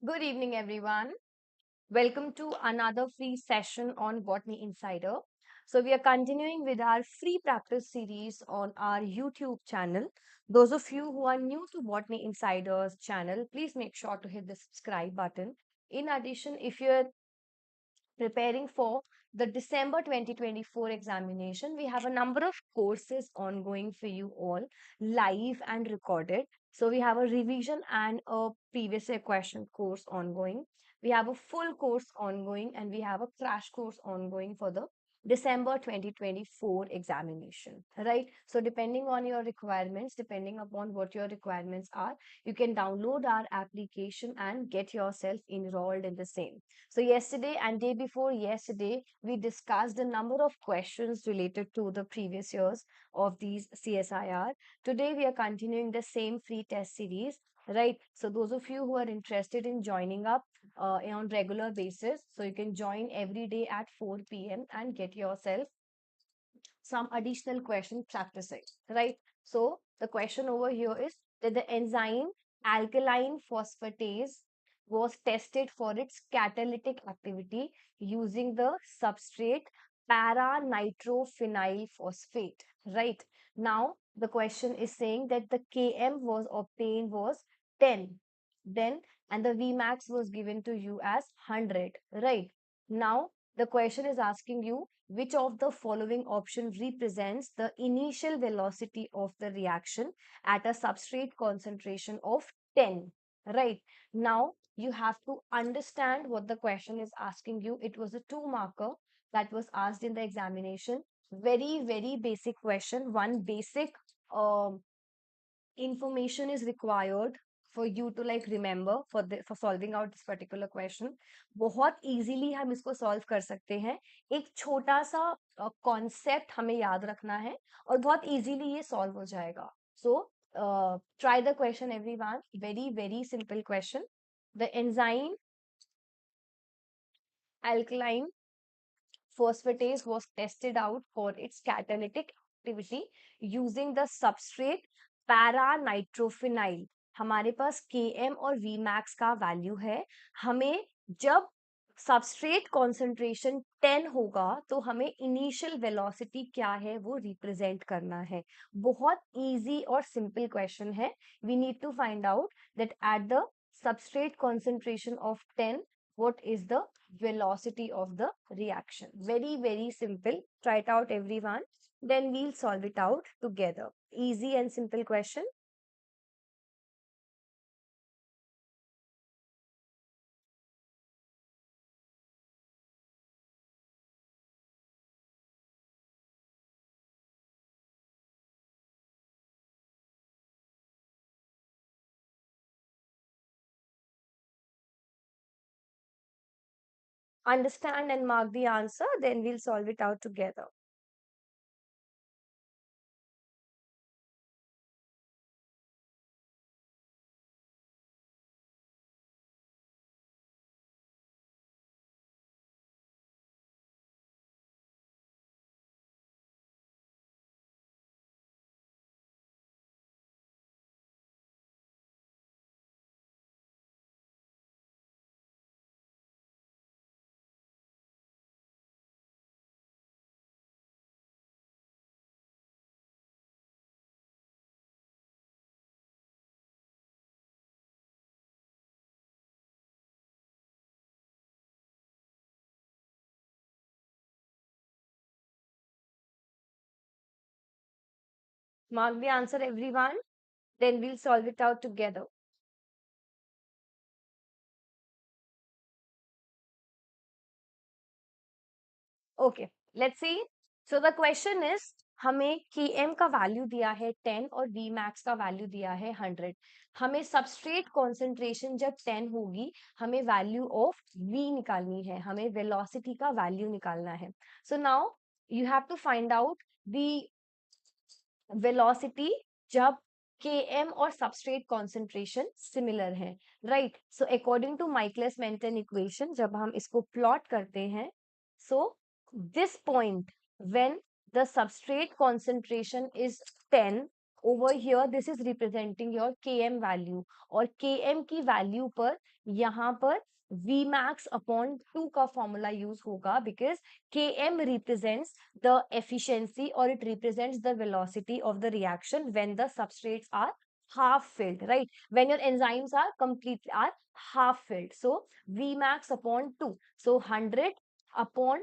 Good evening, everyone. Welcome to another free session on Botany Insider. So, we are continuing with our free practice series on our YouTube channel. Those of you who are new to Botany Insider's channel, please make sure to hit the subscribe button. In addition, if you're preparing for the December 2024 examination, we have a number of courses ongoing for you all, live and recorded. So we have a revision and a previous year question course ongoing. We have a full course ongoing and we have a crash course ongoing for the December 2024 examination, right? So depending on your requirements, depending upon what your requirements are, you can download our application and get yourself enrolled in the same. So yesterday and day before yesterday, we discussed a number of questions related to the previous years of these CSIR. Today, we are continuing the same free test series, right? So those of you who are interested in joining up on regular basis, so you can join every day at 4 p.m. and get yourself some additional question practicing, right? So the question over here is that the enzyme alkaline phosphatase was tested for its catalytic activity using the substrate para-nitrophenyl phosphate, right? Now the question is saying that the Km was obtained was 10, then and the Vmax was given to you as 100, right? Now the question is asking you which of the following option represents the initial velocity of the reaction at a substrate concentration of 10, right? Now you have to understand what the question is asking you. It was a 2 marker that was asked in the examination. Very basic question. One basic um, information is required for you to like remember for solving out this particular question. बहुत easily हम इसको solve कर सकते हैं. एक छोटा सा concept हमें याद रखना है और बहुत easily ये solve हो जाएगा. So try the question everyone. Very simple question. The enzyme alkaline phosphatase was tested out for its catalytic activity using the substrate para-nitrophenyl. हमारे पास Km और Vmax का वैल्यू है. हमें जब सबस्ट्रेट कॉन्सेंट्रेशन 10 होगा तो हमें इनिशियल वेलोसिटी क्या है वो रिप्रेजेंट करना है. बहुत इजी और सिंपल क्वेश्चन है. We need to find out that at the substrate concentration of 10, what is the velocity of the reaction. Very simple. Try it out everyone, then we'll solve it out together. Easy and simple question. Understand and mark the answer, then we'll solve it out together. Mark the answer everyone, then we'll solve it out together. Okay, let's see. So the question is, हमें Km का value दिया है 10 और Vmax का value दिया है 100. हमें substrate concentration जब 10 होगी हमें वैल्यू ऑफ V निकालनी है, हमें वेलोसिटी का वैल्यू निकालना है. So now you have to find out the velocity जब Km और सबस्ट्रेट कॉन्सेंट्रेशन सिमिलर है, right? So according to Michaelis Menten equation जब हम इसको प्लॉट करते हैं, so this point when the substrate concentration is 10 over here this is representing your km value, और km की value पर यहाँ पर Vmax upon 2 का formula use होगा, because km represents the efficiency or it represents the velocity of the reaction when the substrates are half filled, right? When your enzymes are completely are half filled. So Vmax upon 2. So 100 upon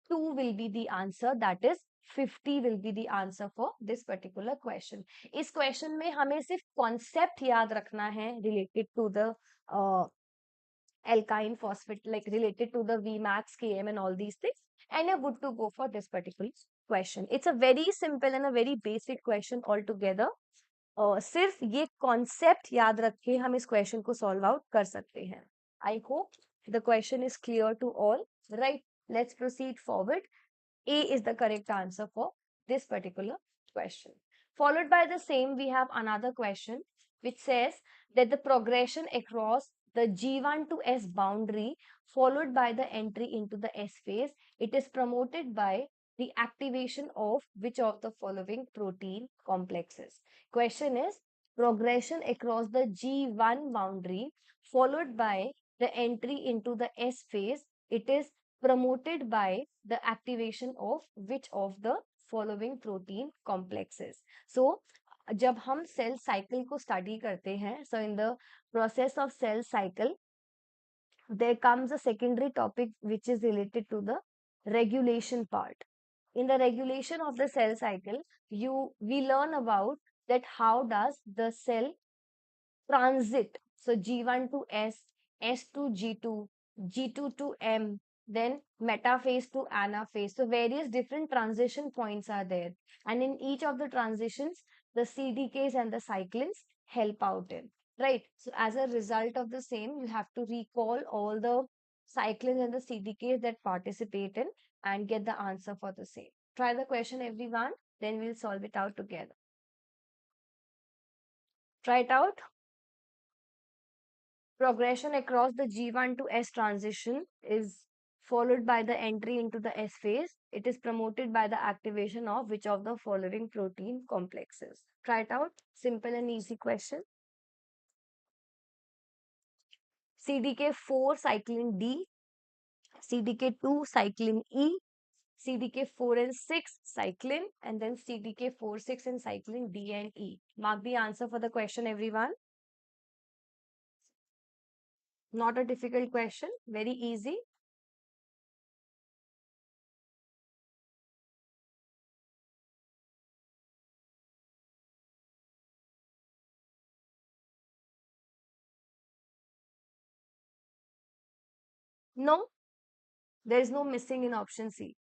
2 will be the answer, that is 50 will be the answer for this particular question. इस question में हमें सिर्फ concept याद रखना है related to the alkyne phosphate, like related to the Vmax, Km, and all these things, and you're good to go for this particular question. It's a very simple and a very basic question altogether. सिर्फ ये concept याद रख के हम इस question को solve out कर सकते हैं. I hope the question is clear to all. Right, let's proceed forward. A is the correct answer for this particular question. Followed by the same, we have another question which says that the progression across the G1 to S boundary followed by the entry into the S phase, it is promoted by the activation of which of the following protein complexes? Question is, progression across the G1 boundary followed by the entry into the S phase, it is promoted by the activation of which of the following protein complexes? So जब हम cell cycle को study करते हैं, so in the process of cell cycle there comes a secondary topic which is related to the regulation part. In the regulation of the cell cycle, we learn about that how does the cell transit. So G1 to S, S to G2, G2 to M, then metaphase to anaphase. So various different transition points are there. And in each of the transitions, the CDKs and the cyclins help out in. Right. So as a result of the same, you have to recall all the cyclins and the CDKs that participate in and get the answer for the same. Try the question, everyone. Then we'll solve it out together. Try it out. Progression across the G1 to S transition is followed by the entry into the S phase. It is promoted by the activation of which of the following protein complexes? Try it out. Simple and easy question. CDK4 cyclin D, CDK2 cyclin E, CDK4 and 6 cyclin, and then CDK4, 6 and cyclin D and E. Mark the answer for the question, everyone. Not a difficult question, very easy. No, there is no missing in option C.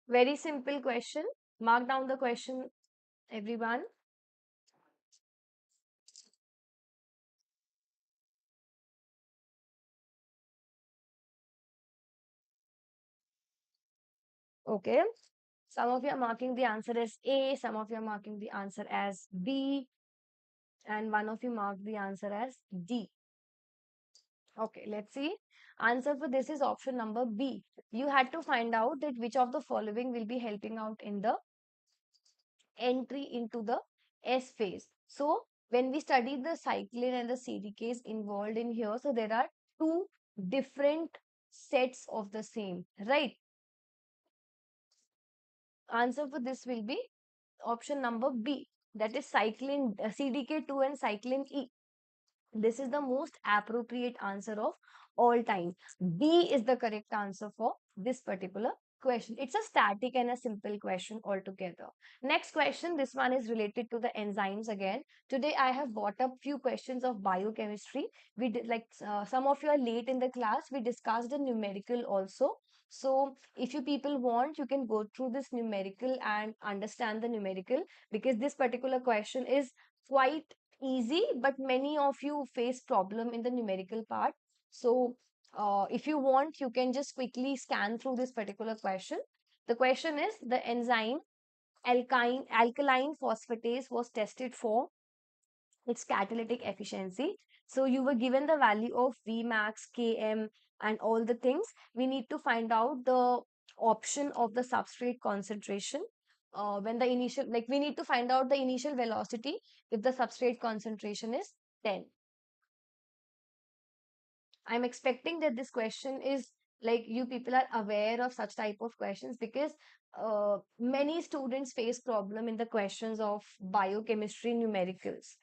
Very simple question. Mark down the question, everyone. Okay. Some of you are marking the answer as A, some of you are marking the answer as B, and one of you marked the answer as D. Okay, let's see. Answer for this is option number B. You had to find out that which of the following will be helping out in the entry into the S phase. So when we study the cyclin and the CDKs involved in here, so there are two different sets of the same, right? Answer for this will be option number B. That is cyclin CDK2 and cyclin E. This is the most appropriate answer of all time. B is the correct answer for this particular question. It's a static and a simple question altogether. Next question, this one is related to the enzymes again. Today I have brought up few questions of biochemistry. We did like some of you are late in the class. We discussed the numerical also. So if you people want, you can go through this numerical and understand the numerical, because this particular question is quite easy, but many of you face problem in the numerical part. So if you want, you can just quickly scan through this particular question. The question is, the enzyme alkaline phosphatase was tested for its catalytic efficiency. So you were given the value of Vmax, Km, and all the things. We need to find out the option of the substrate concentration. When the initial, like we need to find out the initial velocity if the substrate concentration is 10. I'm expecting that this question is like you people are aware of such type of questions, because many students face problem in the questions of biochemistry numericals.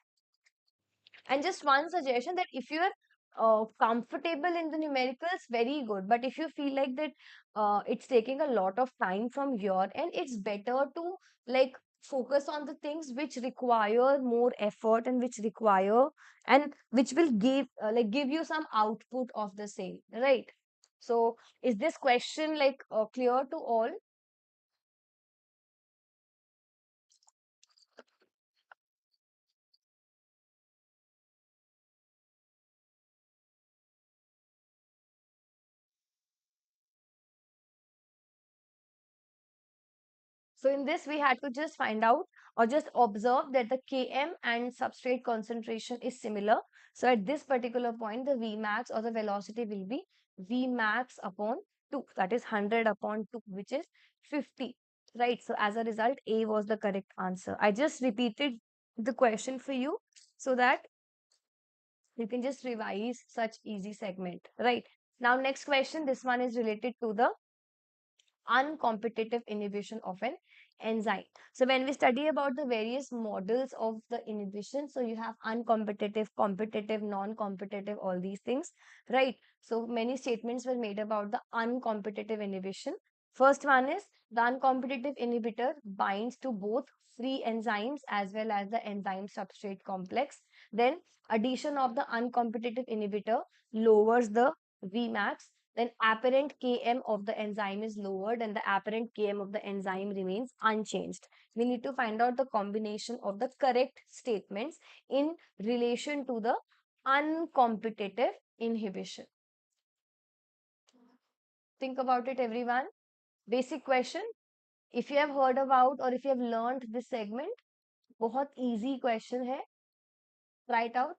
And just one suggestion, that if you're comfortable in the numericals, very good. But if you feel like that it's taking a lot of time from your end, it's better to like focus on the things which require more effort and which require and which will give give you some output of the same, right? So is this question like clear to all? So in this, we had to just find out or just observe that the Km and substrate concentration is similar. So at this particular point, the Vmax or the velocity will be Vmax upon 2. That is 100 upon 2, which is 50. Right. So as a result, A was the correct answer. I just repeated the question for you so that you can just revise such easy segment. Right. Now, next question. This one is related to the uncompetitive inhibition of an enzyme. So when we study about the various models of the inhibition, so you have uncompetitive, competitive, non-competitive, all these things, right? So many statements were made about the uncompetitive inhibition. First one is, the uncompetitive inhibitor binds to both free enzymes as well as the enzyme substrate complex. Then addition of the uncompetitive inhibitor lowers the Vmax, then apparent Km of the enzyme is lowered and the apparent Km of the enzyme remains unchanged. We need to find out the combination of the correct statements in relation to the uncompetitive inhibition. Think about it, everyone. Basic question. If you have heard about or if you have learned this segment, बहुत easy question है. Try it out.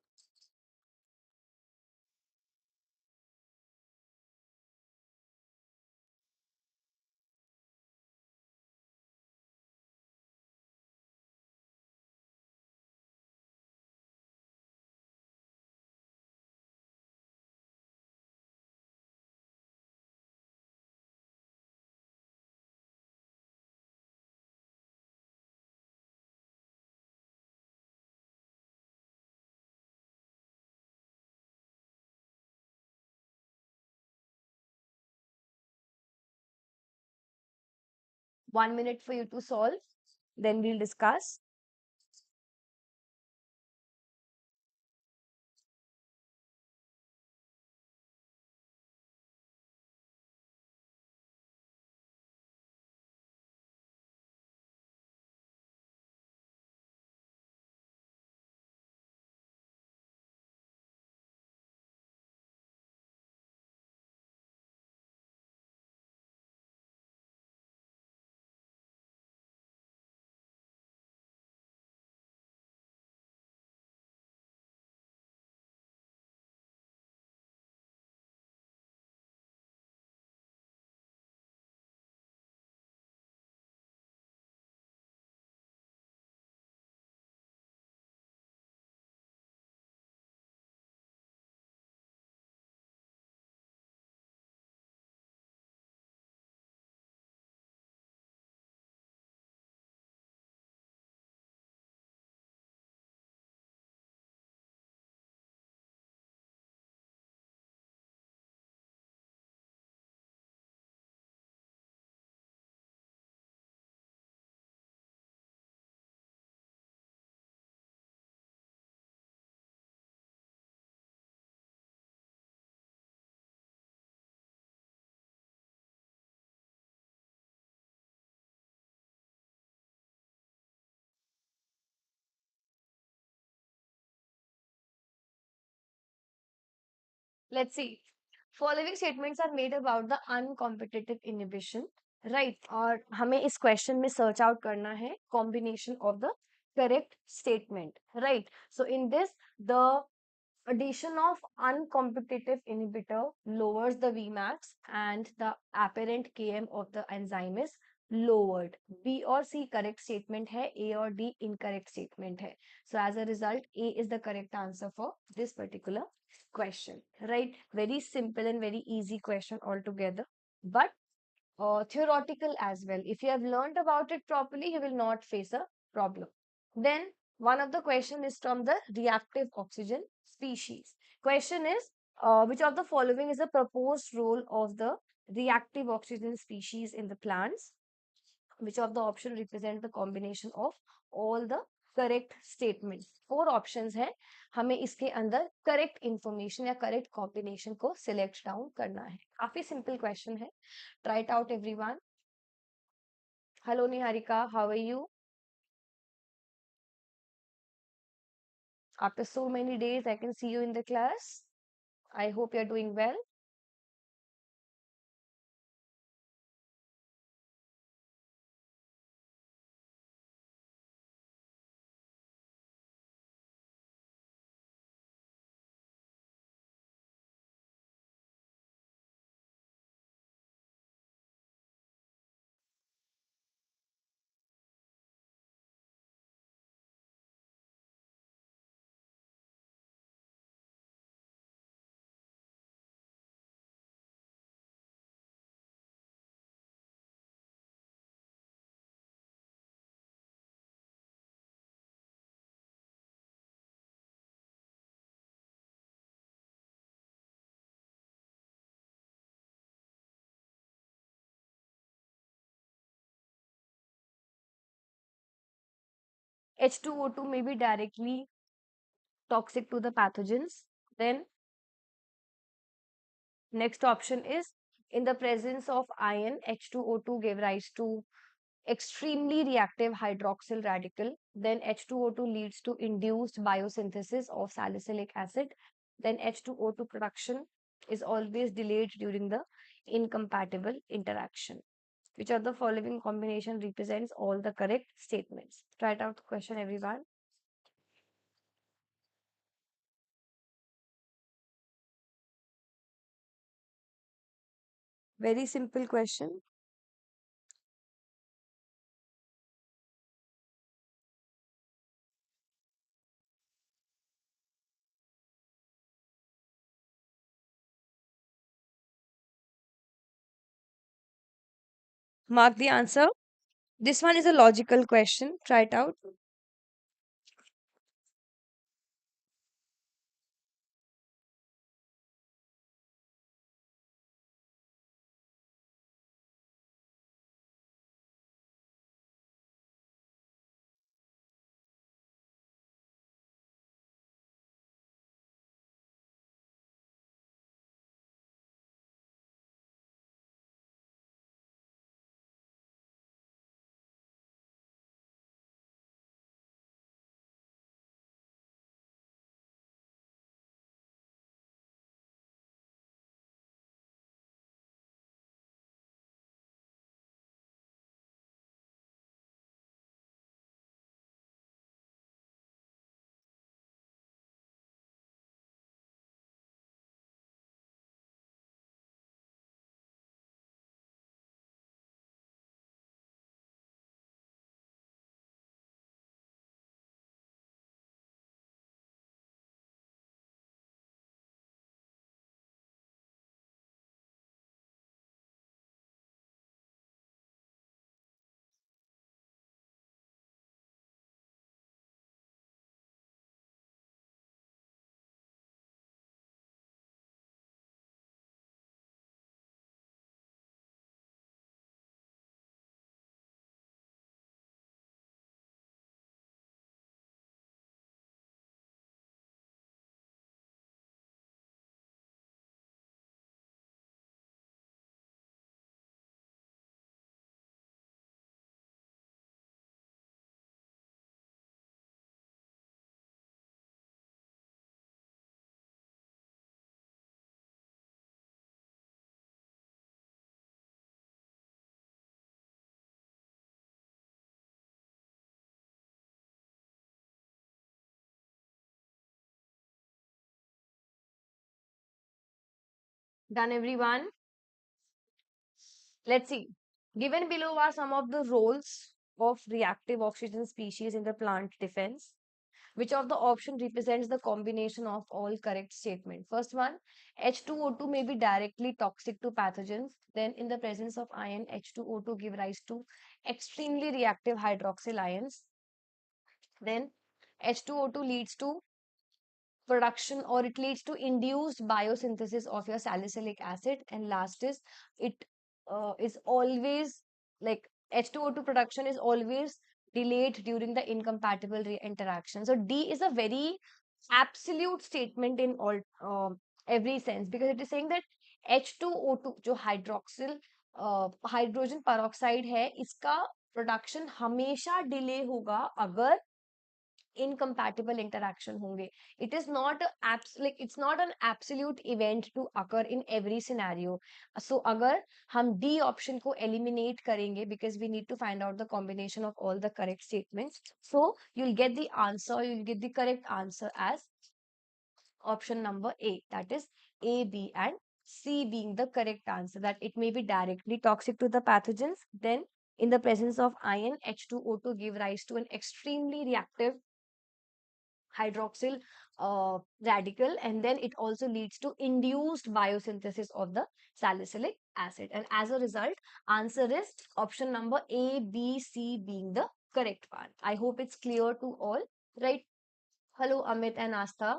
One minute for you to solve. Then we'll discuss. Let's see. Following statements are made about the uncompetitive inhibition, right? और हमें इस question में search out करना है combination of the correct statement, right? So in this, the addition of uncompetitive inhibitor lowers the Vmax and the apparent Km of the enzyme is lowered. B or C correct statement है, A or D incorrect statement है. So as a result, A is the correct answer for this particular question, right? Very simple and very easy question altogether, but theoretical as well. If you have learned about it properly, you will not face a problem. Then one of the question is from the reactive oxygen species. Question is, which of the following is the proposed role of the reactive oxygen species in the plants? Which of the option represent the combination of all the correct statements? Four options है, हमें इसके अंदर correct information या correct combination को select down करना है. काफी simple question है. Try it out everyone. Hello Niharika, how are you? After so many days I can see you in the class. I hope you're doing well. H2O2 may be directly toxic to the pathogens. Then next option is, in the presence of iron, H2O2 gave rise to extremely reactive hydroxyl radical. Then H2O2 leads to induced biosynthesis of salicylic acid. Then H2O2 production is always delayed during the incompatible interaction. Which of the following combination represents all the correct statements? Try it out the question, everyone. Very simple question. Mark the answer. This one is a logical question. Try it out. Done, everyone? Let's see. Given below are some of the roles of reactive oxygen species in the plant defense. Which of the option represents the combination of all correct statement? First one, H2O2 may be directly toxic to pathogens. Then in the presence of ion, H2O2 give rise to extremely reactive hydroxyl ions. Then H2O2 leads to production, or it leads to induced biosynthesis of your salicylic acid. And last is it is always like H2O2 production is always delayed during the incompatible interaction. So D is a very absolute statement in all every sense, because it is saying that H2O2 जो hydroxyl hydrogen peroxide है, इसका production हमेशा delay होगा अगर incompatible interaction होंगे. It is not like it's not an absolute event to occur in every scenario. So अगर हम D option को eliminate करेंगे, because we need to find out the combination of all the correct statements, so you'll get the answer, you'll get the correct answer as option number A, that is A, B and C being the correct answer, that it may be directly toxic to the pathogens. Then in the presence of ion, H2O2 give rise to an extremely reactive hydroxyl radical, and then it also leads to induced biosynthesis of the salicylic acid, and as a result answer is option number A, B, C being the correct one. I hope it's clear to all, right? Hello Amit and Astha,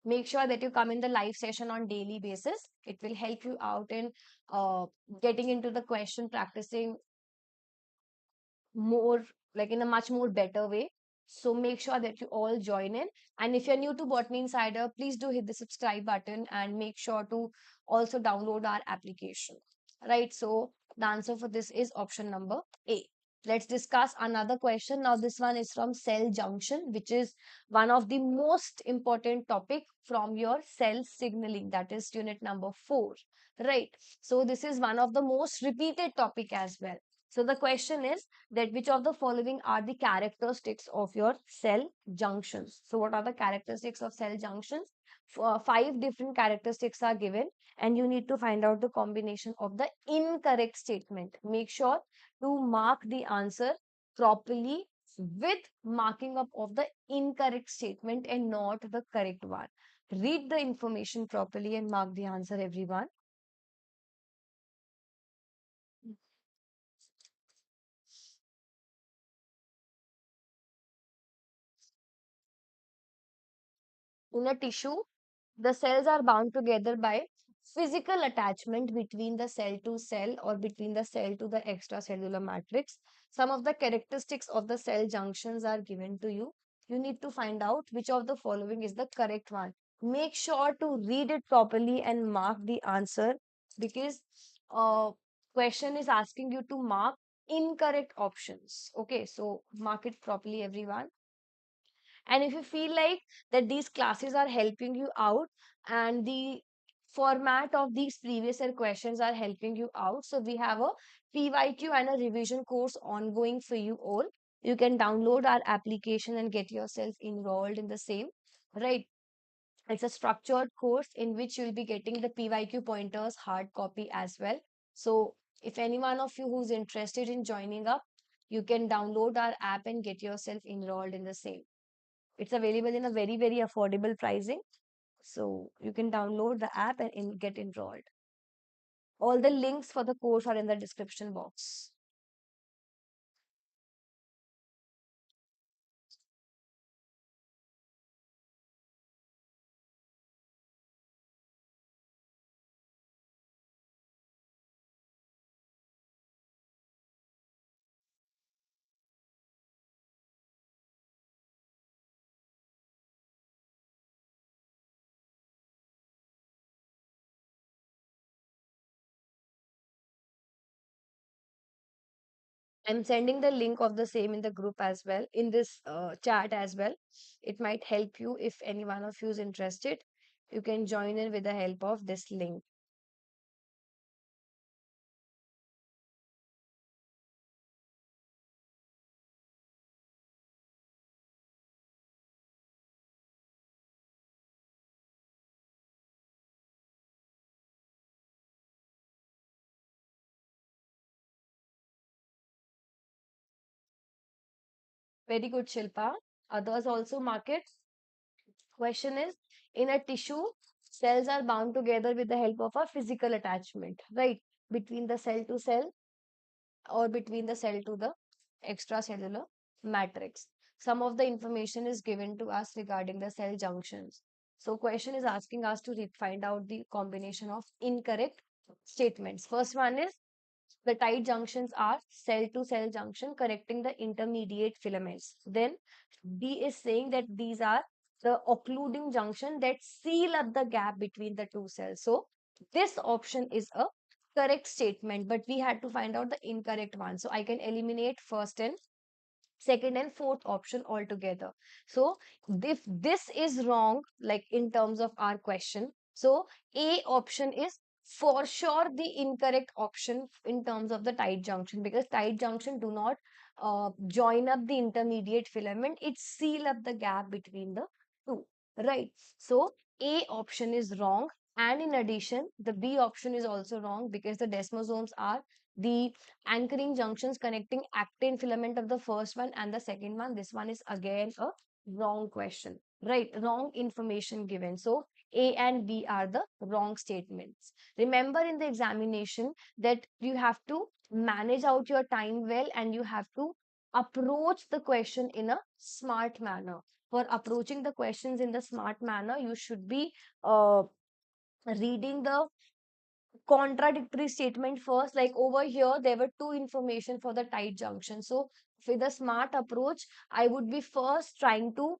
make sure that you come in the live session on daily basis. It will help you out in uh, getting into the question, practicing more, like in a much more better way. So make sure that you all join in. And if you're new to Botany Insider, please do hit the subscribe button and make sure to also download our application. Right. So the answer for this is option number A. Let's discuss another question. Now this one is from cell junction, which is one of the most important topic from your cell signaling. That is unit number 4. Right. So this is one of the most repeated topic as well. So the question is that which of the following are the characteristics of your cell junctions? So what are the characteristics of cell junctions? 5 different characteristics are given, and you need to find out the combination of the incorrect statement. Make sure to mark the answer properly with marking up of the incorrect statement and not the correct one. Read the information properly and mark the answer, everyone. In a tissue, the cells are bound together by physical attachment between the cell to cell or between the cell to the extracellular matrix. Some of the characteristics of the cell junctions are given to you. You need to find out which of the following is the correct one. Make sure to read it properly and mark the answer, because question is asking you to mark incorrect options. Okay, so mark it properly, everyone. And if you feel like that these classes are helping you out and the format of these previous year questions are helping you out, so we have a PYQ and a revision course ongoing for you all. You can download our application and get yourself enrolled in the same, right? It's a structured course in which you'll be getting the PYQ pointers hard copy as well. So if any one of you who's interested in joining up, you can download our app and get yourself enrolled in the same. It's available in a very, very affordable pricing. So you can download the app and get enrolled. All the links for the course are in the description box. I'm sending the link of the same in the group as well, in this chat as well. It might help you if any one of you is interested. You can join in with the help of this link. Very good, Shilpa. Others also mark it. Question is, in a tissue, cells are bound together with the help of a physical attachment, right? Between the cell to cell or between the cell to the extracellular matrix. Some of the information is given to us regarding the cell junctions. So question is asking us to find out the combination of incorrect statements. First one is the tight junctions are cell to cell junction connecting the intermediate filaments. Then B is saying that these are the occluding junction that seal up the gap between the two cells. So this option is a correct statement, but we had to find out the incorrect one. So I can eliminate first and second and fourth option altogether. So if this is wrong, like in terms of our question, so A option is for sure the incorrect option in terms of the tight junction, because tight junction do not join up the intermediate filament, it seal up the gap between the two, right? So A option is wrong, and in addition the B option is also wrong because the desmosomes are the anchoring junctions connecting actin filament of the first one and the second one. This one is again a wrong question, right? Wrong information given. So A and B are the wrong statements. Remember in the examination that you have to manage out your time well, and you have to approach the question in a smart manner. For approaching the questions in the smart manner, you should be reading the contradictory statement first. Like over here there were two information for the tight junction, so with a smart approach I would be first trying to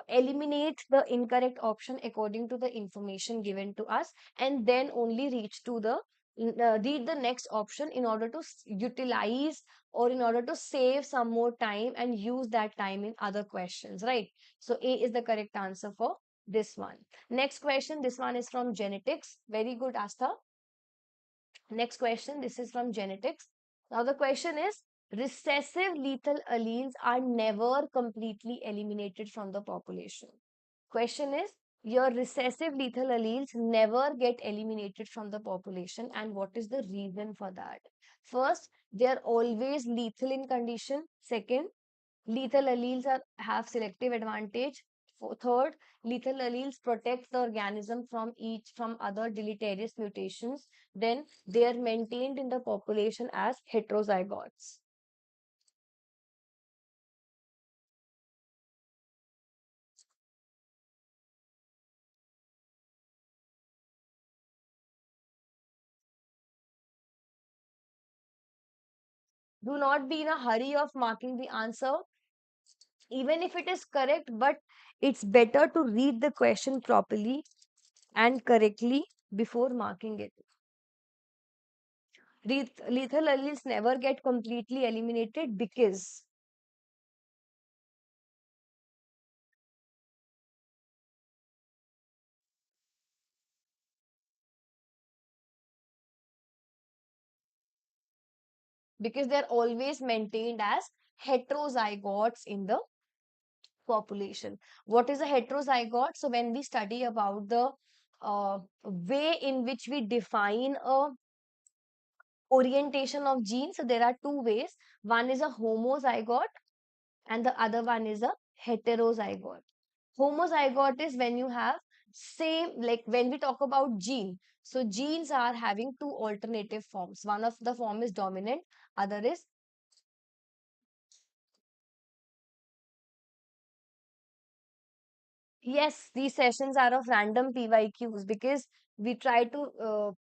eliminate the incorrect option according to the information given to us, and then only reach to the read the next option in order to utilize, or in order to save some more time and use that time in other questions, right? So A is the correct answer for this one. Next question, this one is from genetics. Very good, Astha. Next question, this is from genetics. Now the question is, recessive lethal alleles are never completely eliminated from the population. Question is, your recessive lethal alleles never get eliminated from the population, and what is the reason for that? First, they are always lethal in condition. Second, lethal alleles have selective advantage. Third, lethal alleles protect the organism from other deleterious mutations. Then they are maintained in the population as heterozygotes. Do not be in a hurry of marking the answer, even if it is correct, but it's better to read the question properly and correctly before marking it. Lethal alleles never get completely eliminated because they're always maintained as heterozygotes in the population. What is a heterozygote? So when we study about the way in which we define a orientation of genes, so there are two ways. One is a homozygote and the other one is a heterozygote. Homozygote is when you have same, like when we talk about gene, so genes are having two alternative forms. One of the form is dominant, other is, yes, these sessions are of random PYQs because we try to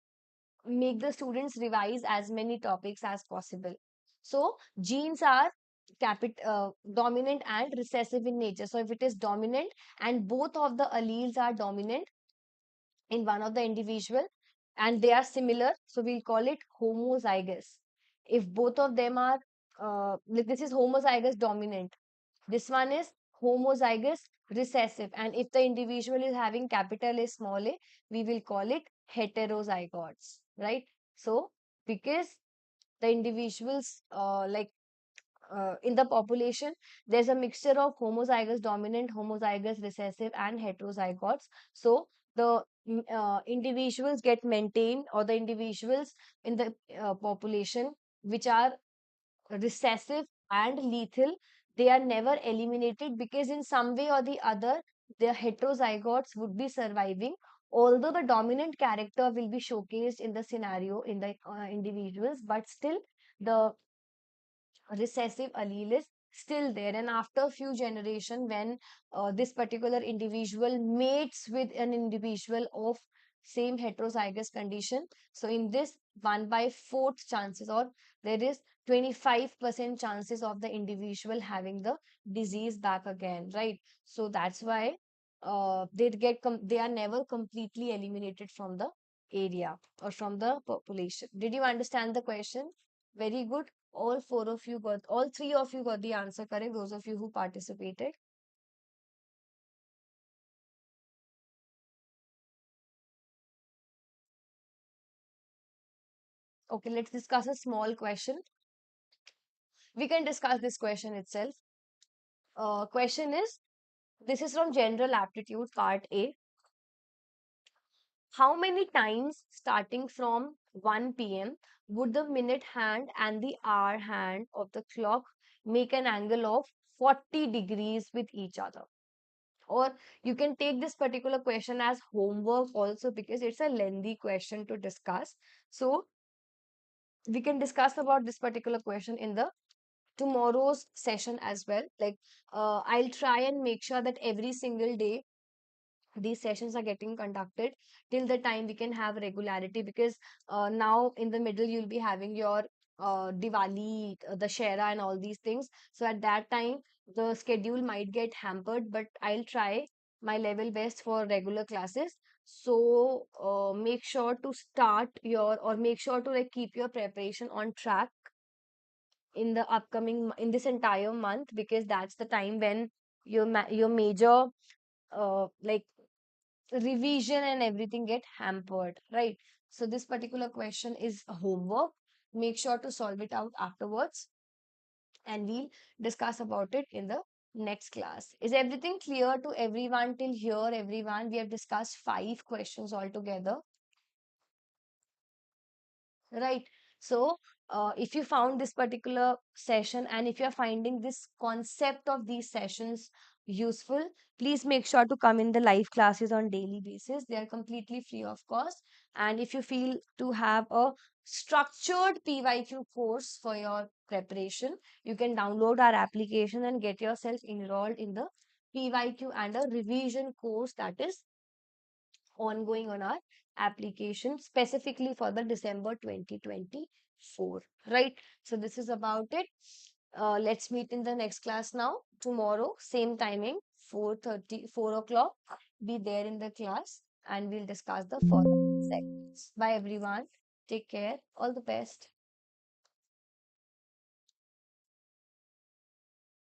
make the students revise as many topics as possible. So genes are dominant and recessive in nature. So if it is dominant and both of the alleles are dominant in one of the individual and they are similar, so we'll call it homozygous. If both of them are like this is homozygous dominant, this one is homozygous recessive, and if the individual is having capital A small a, we will call it heterozygotes, right? So because the individuals in the population, there's a mixture of homozygous dominant, homozygous recessive, and heterozygotes. So the individuals get maintained, or the individuals in the population which are recessive and lethal, they are never eliminated, because in some way or the other, the heterozygotes would be surviving. Although the dominant character will be showcased in the scenario in the individuals, but still the recessive allele is still there. And after a few generation, when this particular individual mates with an individual of same heterozygous condition, so in this 1 by 4th chances, or there is 25% chances of the individual having the disease back again, right? So that's why they are never completely eliminated from the area or from the population. Did you understand the question? Very good. All three of you got the answer correct, those of you who participated. Okay, let's discuss a small question. We can discuss this question itself. Question is, this is from General Aptitude, Part A. How many times starting from 1 p.m. would the minute hand and the hour hand of the clock make an angle of 40 degrees with each other? Or you can take this particular question as homework also, because it's a lengthy question to discuss. So we can discuss about this particular question in the tomorrow's session as well. Like, I'll try and make sure that every single day these sessions are getting conducted till the time we can have regularity, because now in the middle you'll be having your Diwali, the Shera and all these things. So at that time the schedule might get hampered, but I'll try my level best for regular classes. So make sure to start your, or make sure to like keep your preparation on track in the in this entire month, because that's the time when your major like revision and everything get hampered, right? So this particular question is a homework. Make sure to solve it out afterwards, and we'll discuss about it in the next class. Is everything clear to everyone till here? Everyone, we have discussed 5 questions altogether. Right. So, if you found this particular session, and if you're finding this concept of these sessions useful, please make sure to come in the live classes on daily basis. They are completely free of cost. And if you feel to have a structured PYQ course for your preparation, you can download our application and get yourself enrolled in the PYQ and a revision course that is ongoing on our application specifically for the December 2024, right? So this is about it. Let's meet in the next class now. Tomorrow, same timing, 4:30, 4 o'clock. Be there in the class and we'll discuss the further segments. Bye everyone. Take care. All the best.